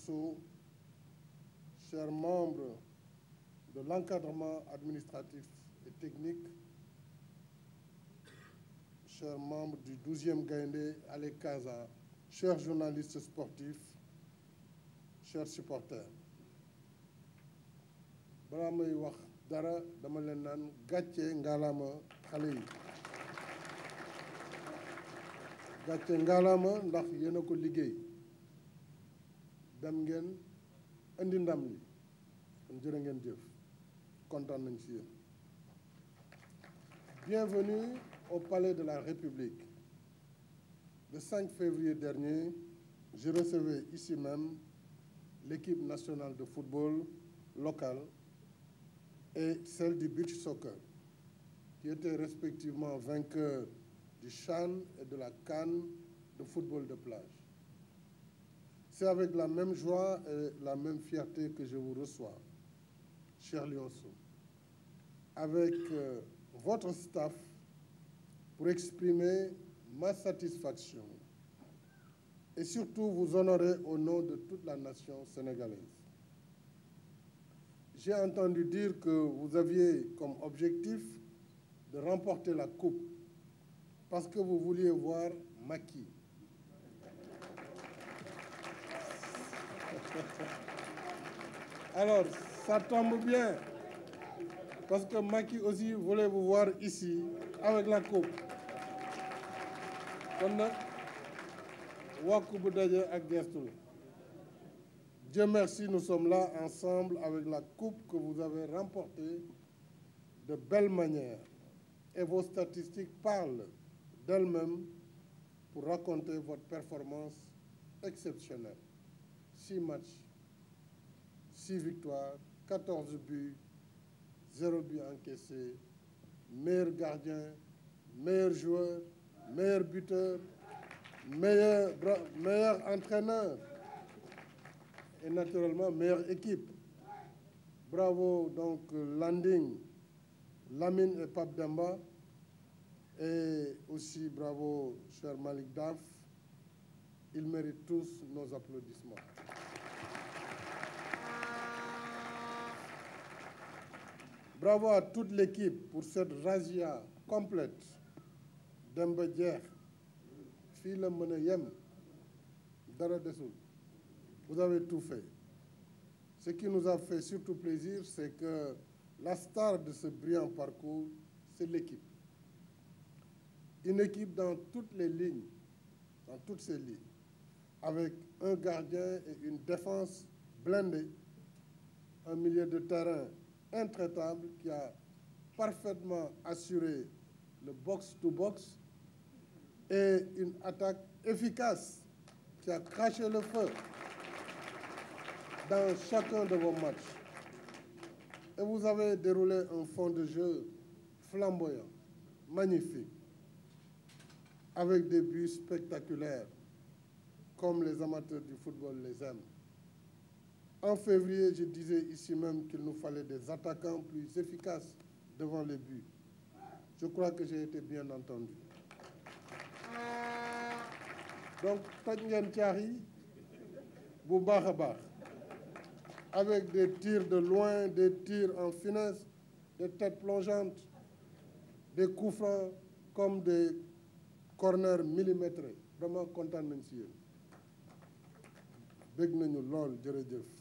Sow, chers membres de l'encadrement administratif et technique, chers membres du 12e Gaïndé Ale Casa, chers journalistes sportifs, chers supporters. balaa may wax dara dama leen naan gàcce ngalaama xale yi gàcce ngalaama ndax yéen a ko liggéey dem ngeen indi ndam li kon jërë ngeen jëf kontaan nañ ci yéen. Bienvenue au Palais de la République. Le 5 février dernier, je recevais ici même l'équipe nationale de football locale et celle du beach soccer, qui étaient respectivement vainqueurs du CHAN et de la CAN de football de plage. C'est avec la même joie et la même fierté que je vous reçois, cher Lionceau, avec votre staff pour exprimer ma satisfaction et surtout vous honorer au nom de toute la nation sénégalaise. J'ai entendu dire que vous aviez comme objectif de remporter la coupe parce que vous vouliez voir Macky. Alors, ça tombe bien, parce que Macky aussi voulait vous voir ici avec la coupe. Kon nag wàkku bu daje ak gestu la. Dieu merci, nous sommes là ensemble avec la coupe que vous avez remportée de belle manière. Et vos statistiques parlent d'elles-mêmes pour raconter votre performance exceptionnelle. 6 matchs, 6 victoires, 14 buts, 0 but encaissé, meilleur gardien, meilleur joueur, meilleur buteur, meilleur entraîneur. Et naturellement, meilleure équipe. Bravo donc Landing, Lamine et Pape Demba. Et aussi bravo cher Malik Daf. Ils méritent tous nos applaudissements. Bravo à toute l'équipe pour cette razzia complète. Demba jeex fii la mën a yem dara desul. Vous avez tout fait. Ce qui nous a fait surtout plaisir, c'est que la star de ce brillant parcours, c'est l'équipe. Une équipe dans toutes les lignes, dans toutes ses lignes, avec un gardien et une défense blindée, un milieu de terrain intraitable qui a parfaitement assuré le box-to-box et une attaque efficace qui a craché le feu dans chacun de vos matchs. Et vous avez déroulé un fond de jeu flamboyant, magnifique, avec des buts spectaculaires, comme les amateurs du football les aiment. En février, je disais ici même qu'il nous fallait des attaquants plus efficaces devant les buts. Je crois que j'ai été bien entendu. Donc, toj ngeen caax yi bu baax a baax, avec des tirs de loin, des tirs en finesse, des têtes plongeantes, des coups francs comme des corners millimétrés. Vraiment kontaan nañ ci yéen. Bëgg nañu lool, jërëjëf.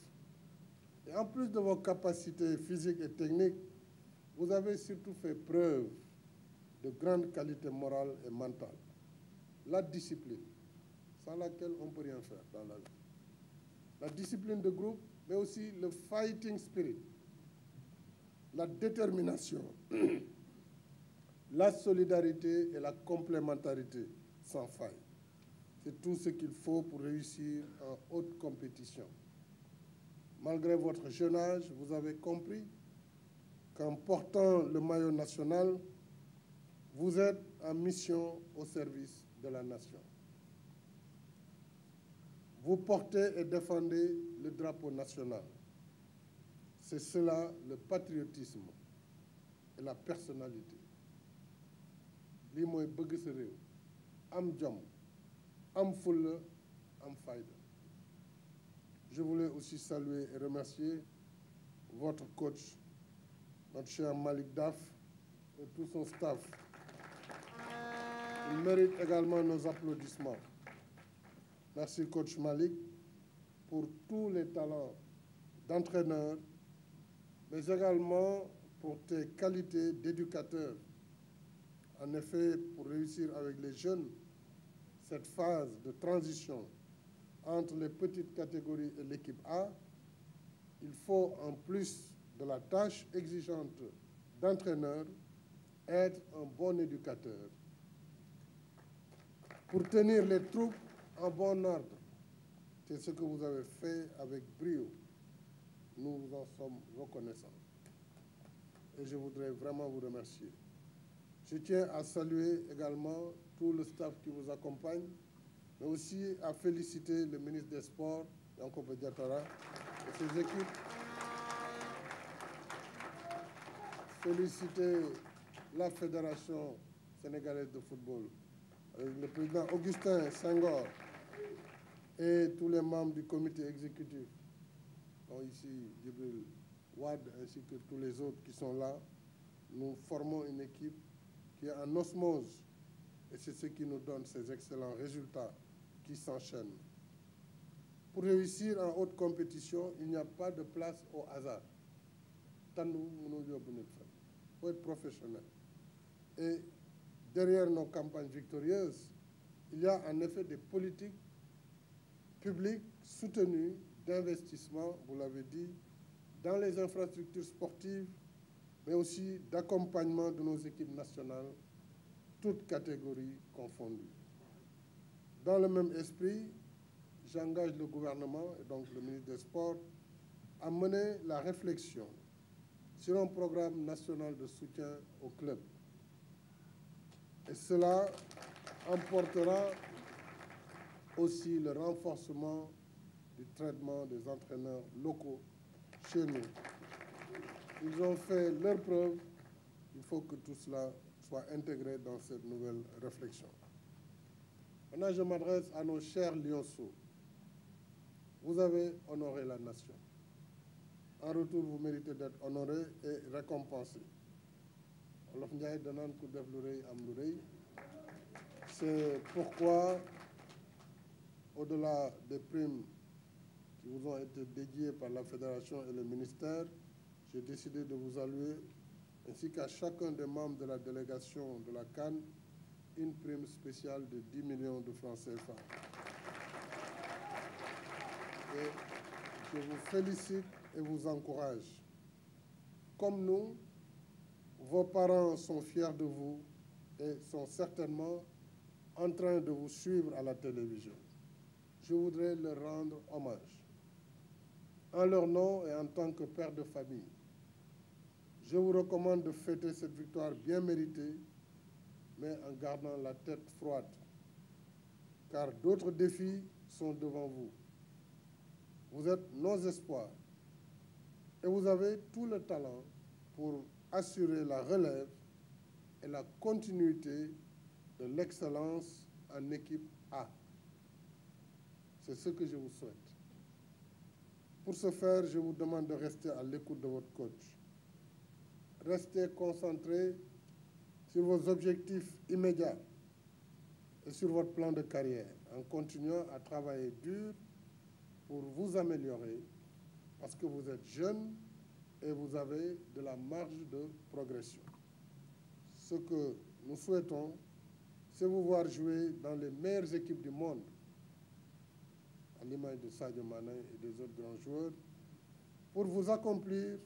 Et en plus de vos capacités physiques et techniques, vous avez surtout fait preuve de grande qualité morale et mentale. La discipline, sans laquelle on ne peut rien faire dans la vie. La discipline de groupe, mais aussi le fighting spirit, la détermination, la solidarité et la complémentarité sans faille. C'est tout ce qu'il faut pour réussir en haute compétition. Malgré votre jeune âge, vous avez compris qu'en portant le maillot national, vous êtes en mission au service de la nation. Vous portez et défendez le drapeau national. C'est cela le patriotisme et la personnalité. Lii mooy bëgg sa réew, am jom, am fulla, am fayda. je voulais aussi saluer et remercier votre coach, notre cher Malik Daf et tout son staff. Il mérite également nos applaudissements. Merci coach Malik pour tous les talents d'entraîneur, mais également pour tes qualités d'éducateur. En effet, pour réussir avec les jeunes, cette phase de transition entre les petites catégories et l'équipe A, il faut, en plus de la tâche exigeante d'entraîneur, être un bon éducateur. Pour tenir les troupes en bon ordre, c'est ce que vous avez fait avec brio. Nous vous en sommes reconnaissants. Et je voudrais vraiment vous remercier. Je tiens à saluer également tout le staff qui vous accompagne, mais aussi à féliciter le ministre des Sports, Yankhoba Diattara, et ses équipes. Féliciter la Fédération sénégalaise de football, avec le président Augustin Senghor et tous les membres du comité exécutif, dont ici Djibril Wad, ainsi que tous les autres qui sont là. Nous formons une équipe qui est en osmose, et c'est ce qui nous donne ces excellents résultats qui s'enchaînent. Pour réussir en haute compétition, il n'y a pas de place au hasard. Il faut être professionnel. Et derrière nos campagnes victorieuses, il y a en effet des politiques publiques soutenues d'investissement, vous l'avez dit, dans les infrastructures sportives, mais aussi d'accompagnement de nos équipes nationales, toutes catégories confondues. Dans le même esprit, j'engage le gouvernement, et donc le ministre des Sports, à mener la réflexion sur un programme national de soutien aux clubs. Et cela emportera aussi le renforcement du traitement des entraîneurs locaux chez nous. Ils ont fait leur preuve. Il faut que tout cela soit intégré dans cette nouvelle réflexion. Maintenant, je m'adresse à nos chers Lionceaux. Vous avez honoré la nation. En retour, vous méritez d'être honoré et récompensé. C'est pourquoi, au-delà des primes qui vous ont été dédiées par la Fédération et le ministère, j'ai décidé de vous allouer, ainsi qu'à chacun des membres de la délégation de la CAN, une prime spéciale de 10 millions de francs CFA. Et je vous félicite et vous encourage. Comme nous, vos parents sont fiers de vous et sont certainement en train de vous suivre à la télévision. Je voudrais leur rendre hommage. En leur nom et en tant que père de famille, je vous recommande de fêter cette victoire bien méritée, mais en gardant la tête froide, car d'autres défis sont devant vous. Vous êtes nos espoirs et vous avez tout le talent pour assurer la relève et la continuité de l'excellence en équipe A. C'est ce que je vous souhaite. Pour ce faire, je vous demande de rester à l'écoute de votre coach. Restez concentrés sur vos objectifs immédiats et sur votre plan de carrière, en continuant à travailler dur pour vous améliorer, parce que vous êtes jeune et vous avez de la marge de progression. Ce que nous souhaitons, c'est vous voir jouer dans les meilleures équipes du monde, à l'image de Sadio Mané et des autres grands joueurs, pour vous accomplir,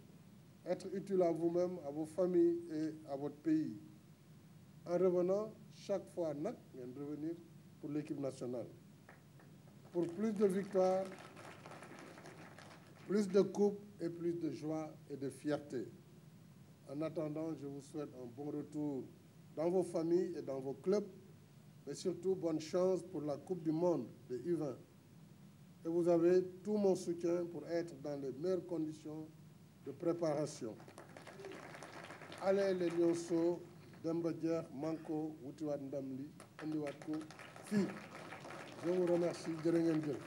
être utile à vous-même, à vos familles et à votre pays. En revenant, chaque fois, revenir pour l'équipe nationale. Pour plus de victoires, plus de coupes et plus de joie et de fierté. En attendant, je vous souhaite un bon retour dans vos familles et dans vos clubs, mais surtout bonne chance pour la Coupe du Monde de U20. Et vous avez tout mon soutien pour être dans les meilleures conditions de préparation. Allez les Lionceaux, Demba Diekh, Manko, Wutiwat Ndamli, Andiwat Ko, Fi. Je vous remercie. Jërë ngeen jëf.